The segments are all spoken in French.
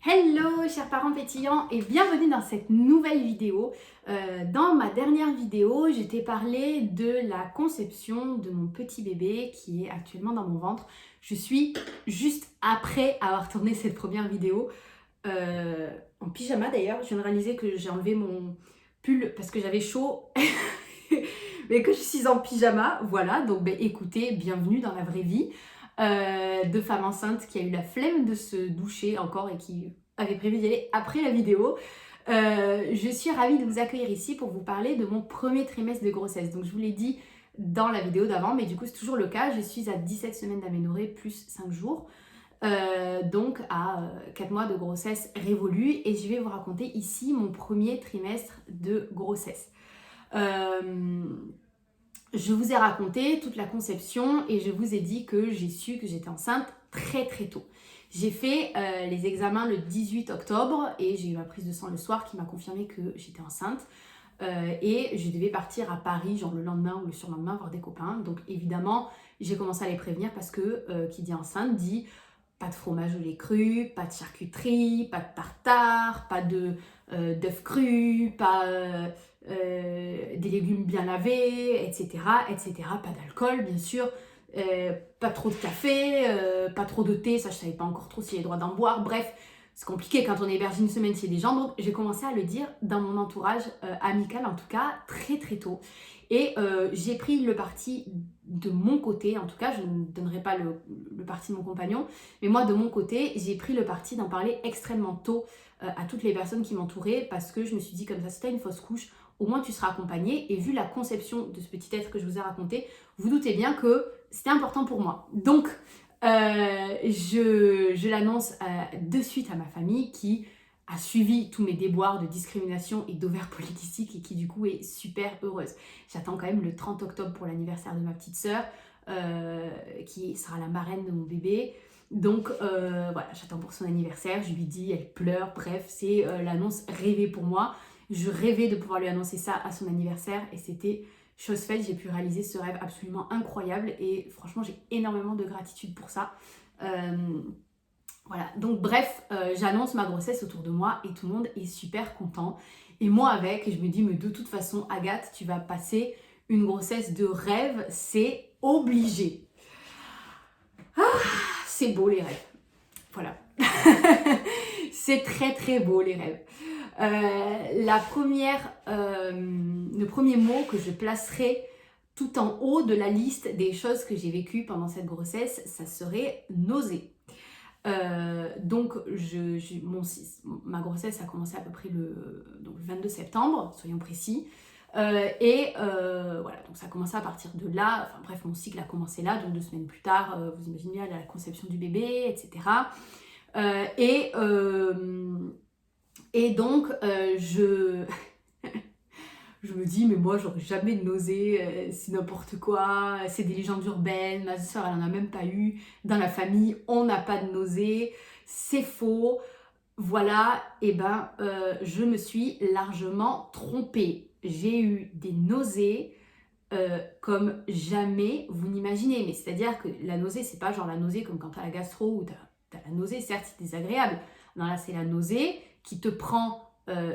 Hello chers parents pétillants et bienvenue dans cette nouvelle vidéo. Dans ma dernière vidéo, je t'ai parlé de la conception de mon petit bébé qui est actuellement dans mon ventre. Je suis juste après avoir tourné cette première vidéo en pyjama d'ailleurs. Je viens de réaliser que j'ai enlevé mon pull parce que j'avais chaud mais que je suis en pyjama. Voilà, donc écoutez, bienvenue dans la vraie vie. De femme enceinte qui a eu la flemme de se doucher encore et qui avait prévu d'y aller après la vidéo. Je suis ravie de vous accueillir ici pour vous parler de mon premier trimestre de grossesse. Donc je vous l'ai dit dans la vidéo d'avant, mais du coup c'est toujours le cas. Je suis à 17 semaines d'aménorrhée plus 5 jours. Donc à 4 mois de grossesse révolue et je vais vous raconter ici mon premier trimestre de grossesse. Je vous ai raconté toute la conception et je vous ai dit que j'ai su que j'étais enceinte très très tôt. J'ai fait les examens le 18 octobre et j'ai eu ma prise de sang le soir qui m'a confirmé que j'étais enceinte. Et je devais partir à Paris genre le lendemain ou le surlendemain voir des copains. Donc évidemment, j'ai commencé à les prévenir parce que qui dit enceinte dit pas de fromage au lait cru, pas de charcuterie, pas de tartare, pas de d'œufs crus, pas des légumes bien lavés, etc. etc. Pas d'alcool, bien sûr, pas trop de café, pas trop de thé, ça je savais pas encore trop si j'ai le droit d'en boire, bref, c'est compliqué quand on héberge une semaine chez des gens, donc j'ai commencé à le dire dans mon entourage amical en tout cas, très très tôt. Et j'ai pris le parti de mon côté, en tout cas je ne donnerai pas le parti de mon compagnon, mais moi de mon côté, j'ai pris le parti d'en parler extrêmement tôt à toutes les personnes qui m'entouraient parce que je me suis dit comme ça, si t'as une fausse couche, au moins tu seras accompagné. Et vu la conception de ce petit être que je vous ai raconté, vous doutez bien que c'était important pour moi. Donc, je l'annonce de suite à ma famille qui a suivi tous mes déboires de discrimination et d'ovaires polykystiques et qui du coup est super heureuse. J'attends quand même le 30 octobre pour l'anniversaire de ma petite sœur qui sera la marraine de mon bébé. Donc voilà, j'attends pour son anniversaire, je lui dis, elle pleure, bref, c'est l'annonce rêvée pour moi. Je rêvais de pouvoir lui annoncer ça à son anniversaire et c'était chose faite, j'ai pu réaliser ce rêve absolument incroyable et franchement j'ai énormément de gratitude pour ça. Voilà, donc bref, j'annonce ma grossesse autour de moi et tout le monde est super content. Et moi avec, je me dis, mais de toute façon, Agathe, tu vas passer une grossesse de rêve, c'est obligé. Ah, c'est beau les rêves. Voilà. C'est très très beau les rêves. Le premier mot que je placerai tout en haut de la liste des choses que j'ai vécues pendant cette grossesse, ça serait nausée. Donc ma grossesse a commencé à peu près le 22 septembre, soyons précis. Voilà, donc ça a commencé à partir de là, enfin bref, mon cycle a commencé là, donc 2 semaines plus tard, vous imaginez bien la conception du bébé, etc. Et donc, je me dis, mais moi, j'aurais jamais de nausée, c'est n'importe quoi, c'est des légendes urbaines, ma soeur, elle en a même pas eu. Dans la famille, on n'a pas de nausée, c'est faux. Voilà, et je me suis largement trompée. J'ai eu des nausées comme jamais vous n'imaginez. Mais c'est-à-dire que la nausée, c'est pas genre la nausée comme quand t'as la gastro ou t'as la nausée, certes, c'est désagréable. Non, là, c'est la nausée qui te prend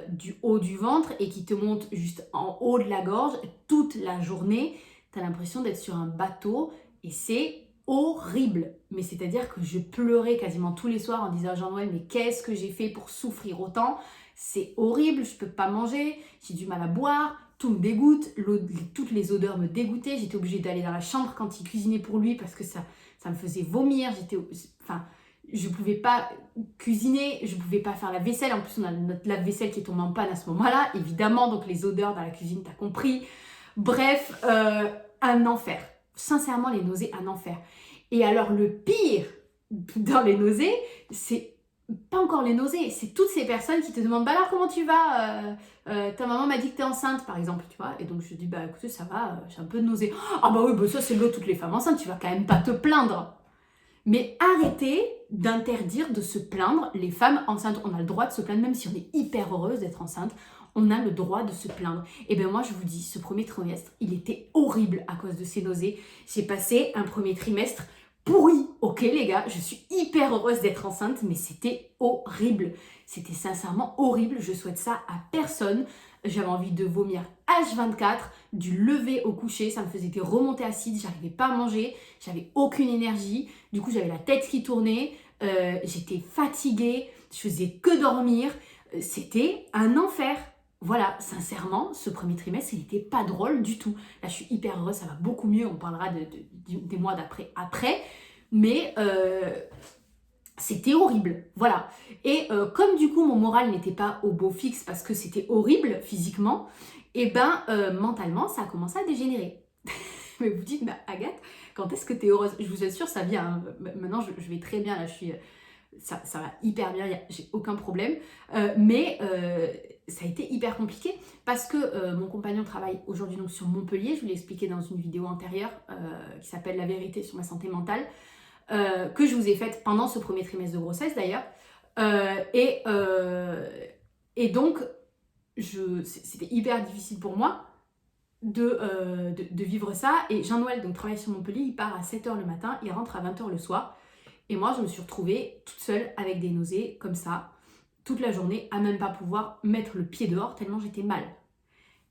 du haut du ventre et qui te monte juste en haut de la gorge toute la journée. T'as l'impression d'être sur un bateau et c'est horrible. Mais c'est-à-dire que je pleurais quasiment tous les soirs en disant à Jean-Noël, mais qu'est-ce que j'ai fait pour souffrir autant? C'est horrible, je peux pas manger, j'ai du mal à boire, tout me dégoûte, toutes les odeurs me dégoûtaient, j'étais obligée d'aller dans la chambre quand il cuisinait pour lui parce que ça me faisait vomir, je pouvais pas cuisiner, je pouvais pas faire la vaisselle. En plus, on a notre lave-vaisselle qui est tombé en panne à ce moment-là, évidemment. Donc, les odeurs dans la cuisine, t'as compris. Bref, un enfer. Sincèrement, les nausées, un enfer. Et alors, le pire dans les nausées, c'est pas encore les nausées, c'est toutes ces personnes qui te demandent, bah alors, comment tu vas ta maman m'a dit que t'es enceinte, par exemple, tu vois. Et donc, je dis, bah écoutez, ça va, j'ai un peu de nausées. Ah bah oui, bah ça, c'est l'eau, toutes les femmes enceintes, tu vas quand même pas te plaindre. Mais arrêtez d'interdire de se plaindre. Les femmes enceintes, on a le droit de se plaindre, même si on est hyper heureuse d'être enceinte, on a le droit de se plaindre. Et bien moi, je vous dis, ce premier trimestre, il était horrible à cause de ces nausées. J'ai passé un premier trimestre pourri. Ok les gars, je suis hyper heureuse d'être enceinte, mais c'était horrible. C'était sincèrement horrible, je souhaite ça à personne. J'avais envie de vomir H24, du lever au coucher, ça me faisait des remontées acides, j'arrivais pas à manger, j'avais aucune énergie, du coup j'avais la tête qui tournait, j'étais fatiguée, je faisais que dormir, c'était un enfer. Voilà, sincèrement, ce premier trimestre, il n'était pas drôle du tout. Là, je suis hyper heureuse, ça va beaucoup mieux, on parlera des mois d'après après, mais c'était horrible, voilà. Et comme du coup mon moral n'était pas au beau fixe parce que c'était horrible physiquement, et ben mentalement ça a commencé à dégénérer. Mais vous dites, mais Agathe, quand est-ce que tu es heureuse? Je vous assure, ça vient. Hein. Maintenant, je vais très bien, là, ça va hyper bien, j'ai aucun problème. Mais ça a été hyper compliqué parce que mon compagnon travaille aujourd'hui donc sur Montpellier. Je vous l'ai expliqué dans une vidéo antérieure qui s'appelle La vérité sur ma santé mentale. Que je vous ai faite pendant ce premier trimestre de grossesse d'ailleurs. Et donc, c'était hyper difficile pour moi de vivre ça. Et Jean-Noël donc travaille sur Montpellier, il part à 7h le matin, il rentre à 20h le soir. Et moi, je me suis retrouvée toute seule avec des nausées comme ça, toute la journée, à même pas pouvoir mettre le pied dehors tellement j'étais mal.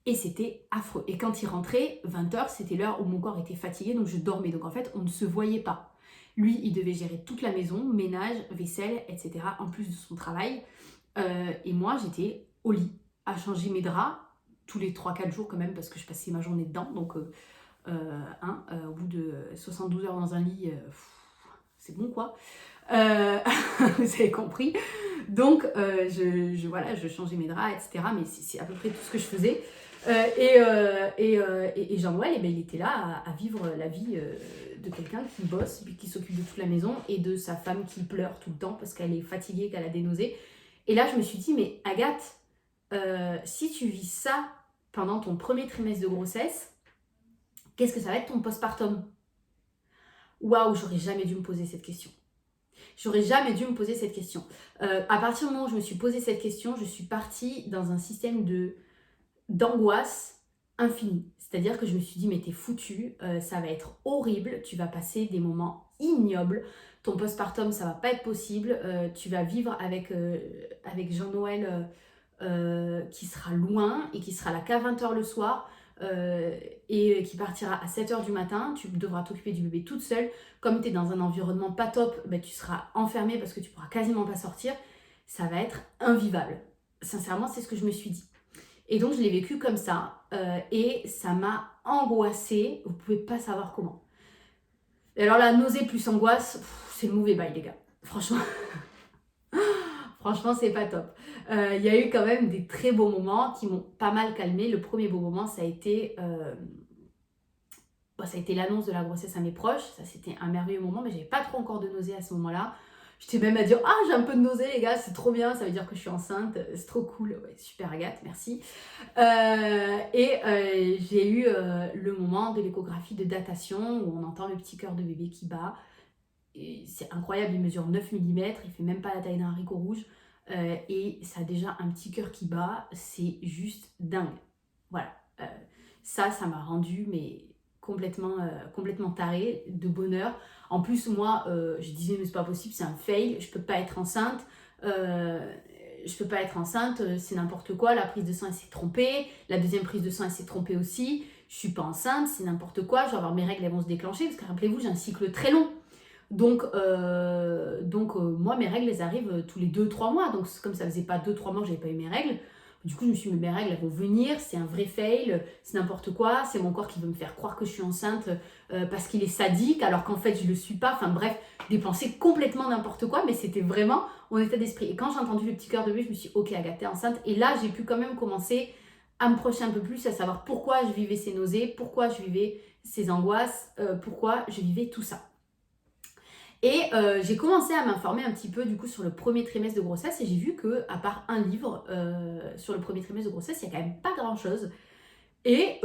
Et c'était affreux. Et quand il rentrait, 20h, c'était l'heure où mon corps était fatigué, donc je dormais. Donc en fait, on ne se voyait pas. Lui, il devait gérer toute la maison, ménage, vaisselle, etc., en plus de son travail. Et moi, j'étais au lit, à changer mes draps, tous les 3-4 jours quand même, parce que je passais ma journée dedans. Donc, au bout de 72 heures dans un lit, c'est bon quoi. Vous avez compris. Donc, je changeais mes draps, etc. Mais c'est à peu près tout ce que je faisais. Et Jean-Noël, eh ben, il était là à vivre la vie de quelqu'un qui bosse, puis qui s'occupe de toute la maison, et de sa femme qui pleure tout le temps parce qu'elle est fatiguée, qu'elle a des nausées. Et là, je me suis dit, mais Agathe, si tu vis ça pendant ton premier trimestre de grossesse, qu'est-ce que ça va être ton postpartum? Waouh, j'aurais jamais dû me poser cette question. J'aurais jamais dû me poser cette question. À partir du moment où je me suis posé cette question, je suis partie dans un système d'angoisse infinie. C'est-à-dire que je me suis dit, mais t'es foutu, ça va être horrible, tu vas passer des moments ignobles, ton postpartum, ça va pas être possible, tu vas vivre avec Jean-Noël qui sera loin et qui sera là qu'à 20h le soir, et qui partira à 7h du matin, tu devras t'occuper du bébé toute seule. Comme tu es dans un environnement pas top, ben, tu seras enfermée parce que tu pourras quasiment pas sortir. Ça va être invivable. Sincèrement, c'est ce que je me suis dit. Et donc, je l'ai vécu comme ça. Et ça m'a angoissée. Vous pouvez pas savoir comment. Et alors, la nausée plus angoisse, c'est le mauvais bail, les gars. Franchement, franchement, c'est pas top. Il y a eu quand même des très beaux moments qui m'ont pas mal calmée. Le premier beau moment, ça a été l'annonce de la grossesse à mes proches. Ça, c'était un merveilleux moment, mais j'avais pas trop encore de nausées à ce moment-là. J'étais même à dire, ah, j'ai un peu de nausées, les gars, c'est trop bien, ça veut dire que je suis enceinte, c'est trop cool. Ouais, super Agathe, merci. J'ai eu le moment de l'échographie de datation où on entend le petit cœur de bébé qui bat. Et c'est incroyable, il mesure 9 mm, il fait même pas la taille d'un haricot rouge. Et ça a déjà un petit cœur qui bat, c'est juste dingue. Voilà, ça m'a rendu mais complètement tarée de bonheur. En plus, moi, je disais, mais c'est pas possible, c'est un fail, je peux pas être enceinte, c'est n'importe quoi, la prise de sang, elle s'est trompée, la deuxième prise de sang, elle s'est trompée aussi, je suis pas enceinte, c'est n'importe quoi, je vais avoir mes règles, elles vont se déclencher, parce que rappelez-vous, j'ai un cycle très long. Donc, moi, mes règles, elles arrivent tous les 2-3 mois. Donc, comme ça faisait pas 2-3 mois que j'avais pas eu mes règles, du coup, je me suis dit, mes règles, elles vont venir, c'est un vrai fail, c'est n'importe quoi, c'est mon corps qui veut me faire croire que je suis enceinte parce qu'il est sadique, alors qu'en fait, je le suis pas. Enfin, bref, des pensées complètement n'importe quoi, mais c'était vraiment mon état d'esprit. Et quand j'ai entendu le petit cœur de bébé, je me suis dit, ok, Agathe, t'es enceinte. Et là, j'ai pu quand même commencer à me projeter un peu plus, à savoir pourquoi je vivais ces nausées, pourquoi je vivais ces angoisses, pourquoi je vivais tout ça. Et j'ai commencé à m'informer un petit peu du coup sur le premier trimestre de grossesse et j'ai vu que à part un livre sur le premier trimestre de grossesse, il n'y a quand même pas grand chose. Et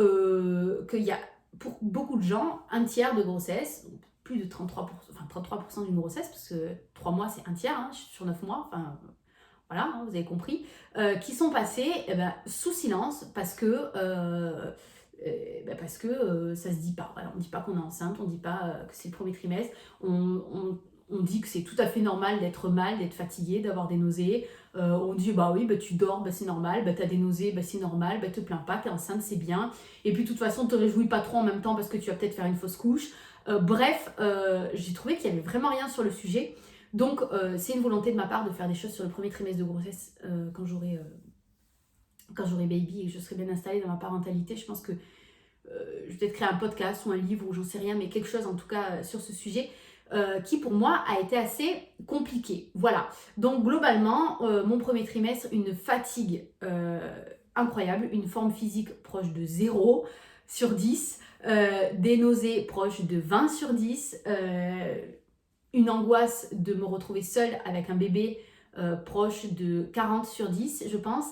qu'il y a pour beaucoup de gens un tiers de grossesse, plus de 33%, enfin 33% d'une grossesse, parce que 3 mois c'est un tiers hein, sur 9 mois, enfin voilà, hein, vous avez compris, qui sont passés sous silence parce que parce que ça se dit pas. Voilà, on dit pas qu'on est enceinte, on dit pas que c'est le premier trimestre. On dit que c'est tout à fait normal d'être mal, d'être fatigué, d'avoir des nausées. On dit bah oui, bah tu dors, bah c'est normal, bah t'as des nausées, bah c'est normal, bah te plains pas, t'es enceinte, c'est bien. Et puis de toute façon, te réjouis pas trop en même temps parce que tu vas peut-être faire une fausse couche. Bref, j'ai trouvé qu'il y avait vraiment rien sur le sujet. Donc c'est une volonté de ma part de faire des choses sur le premier trimestre de grossesse quand j'aurai baby et que je serai bien installée dans ma parentalité. Je pense que je vais peut-être créer un podcast ou un livre ou j'en sais rien, mais quelque chose en tout cas sur ce sujet qui pour moi a été assez compliqué. Voilà, donc globalement, mon premier trimestre, une fatigue incroyable, une forme physique proche de 0 sur 10, des nausées proches de 20 sur 10, une angoisse de me retrouver seule avec un bébé proche de 40 sur 10, je pense.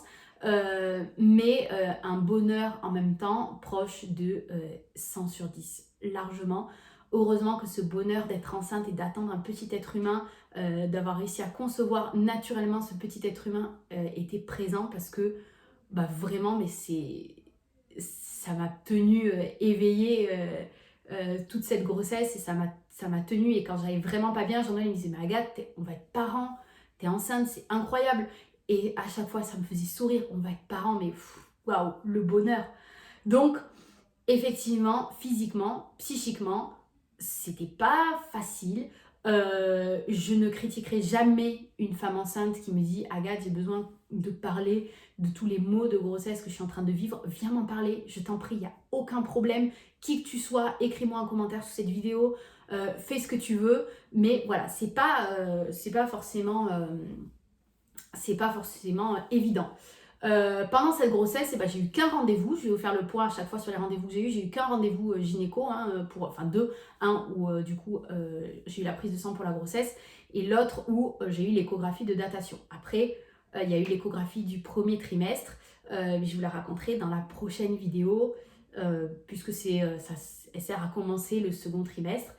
Mais un bonheur en même temps proche de 100 sur 10, largement. Heureusement que ce bonheur d'être enceinte et d'attendre un petit être humain, d'avoir réussi à concevoir naturellement ce petit être humain était présent parce que bah, vraiment, mais ça m'a tenue éveillée toute cette grossesse et ça m'a tenue. Et quand j'allais vraiment pas bien, Jean-Noël me disait mais Agathe, on va être parents, t'es enceinte, c'est incroyable. Et à chaque fois, ça me faisait sourire. On va être parents, mais waouh, le bonheur. Donc, effectivement, physiquement, psychiquement, c'était pas facile. Je ne critiquerai jamais une femme enceinte qui me dit Agathe, j'ai besoin de parler de tous les maux de grossesse que je suis en train de vivre. Viens m'en parler, je t'en prie, il n'y a aucun problème. Qui que tu sois, écris-moi un commentaire sous cette vidéo. Fais ce que tu veux. Mais voilà, c'est pas forcément évident. Pendant cette grossesse, j'ai eu qu'un rendez-vous. Je vais vous faire le point à chaque fois sur les rendez-vous que j'ai eu. J'ai eu qu'un rendez-vous gynéco, deux. Un où du coup j'ai eu la prise de sang pour la grossesse et l'autre où j'ai eu l'échographie de datation. Après, il y a eu l'échographie du premier trimestre. Mais je vous la raconterai dans la prochaine vidéo puisque elle sert à commencer le second trimestre.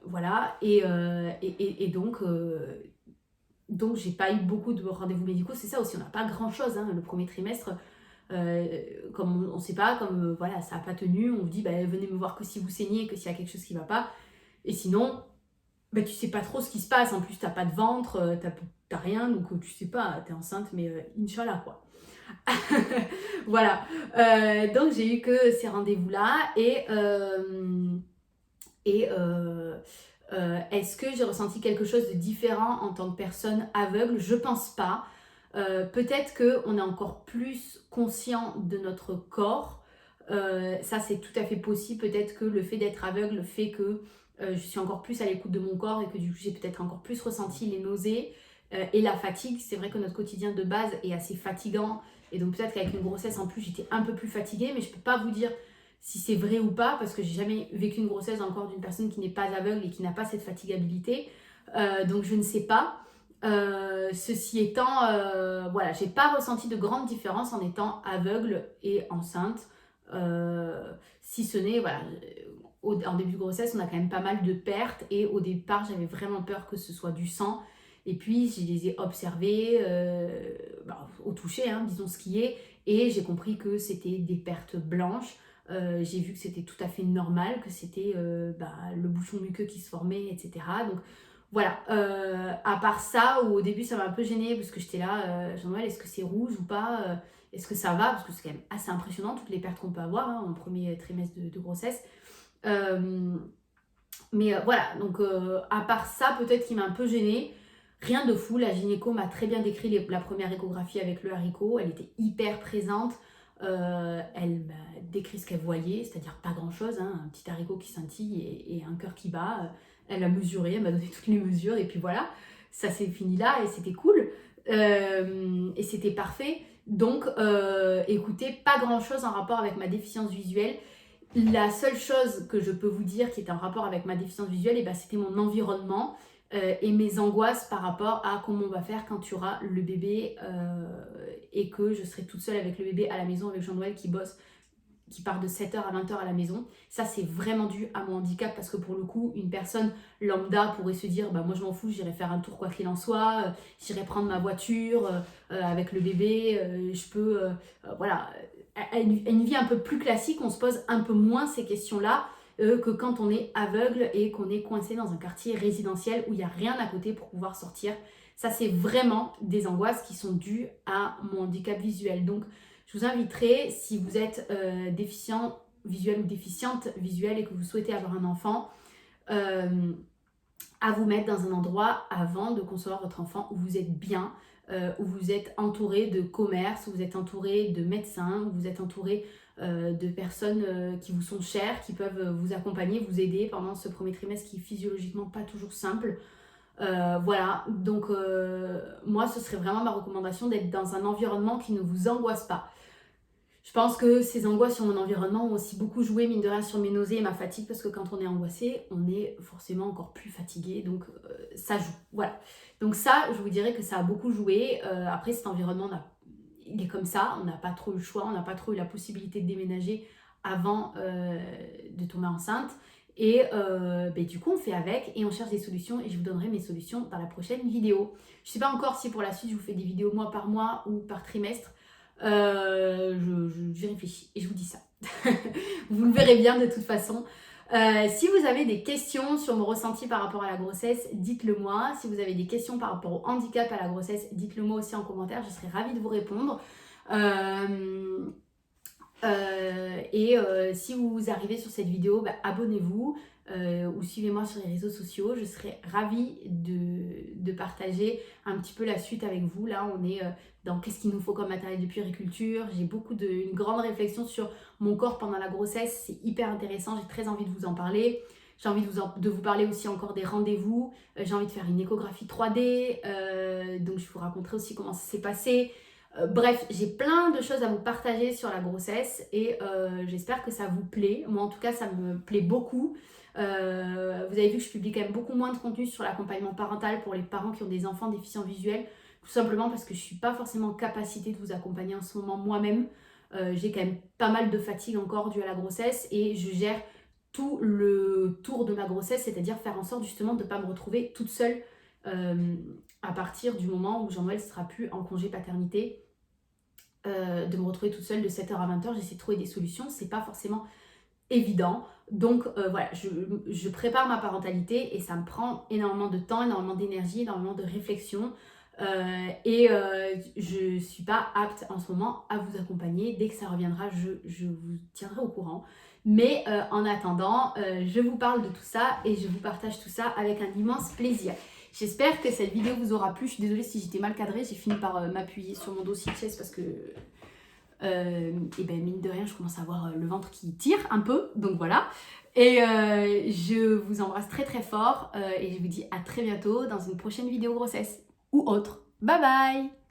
Voilà. Et donc, j'ai pas eu beaucoup de rendez-vous médicaux. C'est ça aussi, on n'a pas grand-chose. Le premier trimestre, comme on ne sait pas, comme voilà, ça n'a pas tenu, on vous dit venez me voir que si vous saignez, que s'il y a quelque chose qui ne va pas. Et sinon, tu sais pas trop ce qui se passe. En plus, tu n'as pas de ventre, t'as rien, donc tu sais pas, tu es enceinte, mais Inch'Allah quoi. Voilà. Donc, j'ai eu que ces rendez-vous-là. Est-ce que j'ai ressenti quelque chose de différent en tant que personne aveugle? Je pense pas. Peut-être qu'on est encore plus conscient de notre corps. Ça, c'est tout à fait possible. Peut-être que le fait d'être aveugle fait que je suis encore plus à l'écoute de mon corps et que du coup, j'ai peut-être encore plus ressenti les nausées et la fatigue. C'est vrai que notre quotidien de base est assez fatigant. Et donc, peut-être qu'avec une grossesse en plus, j'étais un peu plus fatiguée. Mais je peux pas vous dire si c'est vrai ou pas, parce que j'ai jamais vécu une grossesse dans le corps d'une personne qui n'est pas aveugle et qui n'a pas cette fatigabilité. Donc je ne sais pas. Ceci étant, voilà, j'ai pas ressenti de grande différence en étant aveugle et enceinte. Si ce n'est, voilà, en début de grossesse, on a quand même pas mal de pertes et au départ, j'avais vraiment peur que ce soit du sang. Et puis, je les ai observés au toucher, disons ce qui est, et j'ai compris que c'était des pertes blanches. J'ai vu que c'était tout à fait normal, que c'était le bouchon muqueux qui se formait, etc. Donc voilà, à part ça, où au début ça m'a un peu gênée parce que j'étais là, Jean-Noël, est-ce que c'est rouge ou pas? Est-ce que ça va? Parce que c'est quand même assez impressionnant toutes les pertes qu'on peut avoir en premier trimestre de grossesse. Mais voilà, donc à part ça, peut-être qu'il m'a un peu gênée. Rien de fou, la gynéco m'a très bien décrit la première échographie avec le haricot, elle était hyper présente. Elle m'a décrit ce qu'elle voyait, c'est-à-dire pas grand-chose, un petit haricot qui scintille et un cœur qui bat. Elle a mesuré, elle m'a donné toutes les mesures et puis voilà, ça s'est fini là et c'était cool et c'était parfait. Donc écoutez, pas grand-chose en rapport avec ma déficience visuelle. La seule chose que je peux vous dire qui est en rapport avec ma déficience visuelle, c'était mon environnement. Et mes angoisses par rapport à comment on va faire quand tu auras le bébé et que je serai toute seule avec le bébé à la maison avec Jean-Noël qui bosse, qui part de 7h à 20h à la maison. Ça, c'est vraiment dû à mon handicap parce que pour le coup, une personne lambda pourrait se dire moi je m'en fous, j'irai faire un tour quoi qu'il en soit, j'irai prendre ma voiture avec le bébé, je peux voilà. à une vie un peu plus classique, on se pose un peu moins ces questions-là que quand on est aveugle et qu'on est coincé dans un quartier résidentiel où il n'y a rien à côté pour pouvoir sortir. Ça, c'est vraiment des angoisses qui sont dues à mon handicap visuel. Donc, je vous inviterai, si vous êtes déficient visuel ou déficiente visuelle et que vous souhaitez avoir un enfant, à vous mettre dans un endroit avant de concevoir votre enfant où vous êtes bien, où vous êtes entouré de commerces, où vous êtes entouré de médecins, où vous êtes entouré de personnes qui vous sont chères, qui peuvent vous accompagner, vous aider pendant ce premier trimestre qui est physiologiquement pas toujours simple. Voilà, donc moi ce serait vraiment ma recommandation d'être dans un environnement qui ne vous angoisse pas. Je pense que ces angoisses sur mon environnement ont aussi beaucoup joué, mine de rien, sur mes nausées et ma fatigue, parce que quand on est angoissé, on est forcément encore plus fatigué, donc ça joue, voilà. Donc ça, je vous dirais que ça a beaucoup joué. Après, cet environnement, il est comme ça, on n'a pas trop eu le choix, on n'a pas trop eu la possibilité de déménager avant de tomber enceinte. Et du coup, on fait avec et on cherche des solutions et je vous donnerai mes solutions dans la prochaine vidéo. Je ne sais pas encore si pour la suite, je vous fais des vidéos mois par mois ou par trimestre. Je réfléchis et je vous dis ça. Vous le verrez bien de toute façon. Si vous avez des questions sur mon ressenti par rapport à la grossesse, dites-le moi. Si vous avez des questions par rapport au handicap à la grossesse, dites-le moi aussi en commentaire. Je serai ravie de vous répondre. Si vous arrivez sur cette vidéo, abonnez-vous ou suivez-moi sur les réseaux sociaux. Je serai ravie de partager un petit peu la suite avec vous. Là, on est dans qu'est-ce qu'il nous faut comme matériel de puériculture. J'ai une grande réflexion sur mon corps pendant la grossesse. C'est hyper intéressant. J'ai très envie de vous en parler. J'ai envie de vous parler aussi encore des rendez-vous. J'ai envie de faire une échographie 3D. Donc, je vous raconterai aussi comment ça s'est passé. Bref, j'ai plein de choses à vous partager sur la grossesse et j'espère que ça vous plaît. Moi, en tout cas, ça me plaît beaucoup. Vous avez vu que je publie quand même beaucoup moins de contenu sur l'accompagnement parental pour les parents qui ont des enfants déficients visuels, tout simplement parce que je ne suis pas forcément en capacité de vous accompagner en ce moment moi-même. J'ai quand même pas mal de fatigue encore due à la grossesse et je gère tout le tour de ma grossesse, c'est-à-dire faire en sorte justement de ne pas me retrouver toute seule à partir du moment où Jean-Noël ne sera plus en congé paternité. De me retrouver toute seule de 7h à 20h, j'essaie de trouver des solutions, c'est pas forcément évident. Donc voilà, je prépare ma parentalité et ça me prend énormément de temps, énormément d'énergie, énormément de réflexion. Je suis pas apte en ce moment à vous accompagner. Dès que ça reviendra, je vous tiendrai au courant. Mais en attendant, je vous parle de tout ça et je vous partage tout ça avec un immense plaisir. J'espère que cette vidéo vous aura plu. Je suis désolée si j'étais mal cadrée. J'ai fini par m'appuyer sur mon dossier de chaise parce que, mine de rien, je commence à avoir le ventre qui tire un peu. Donc voilà. Et je vous embrasse très très fort et je vous dis à très bientôt dans une prochaine vidéo grossesse ou autre. Bye bye!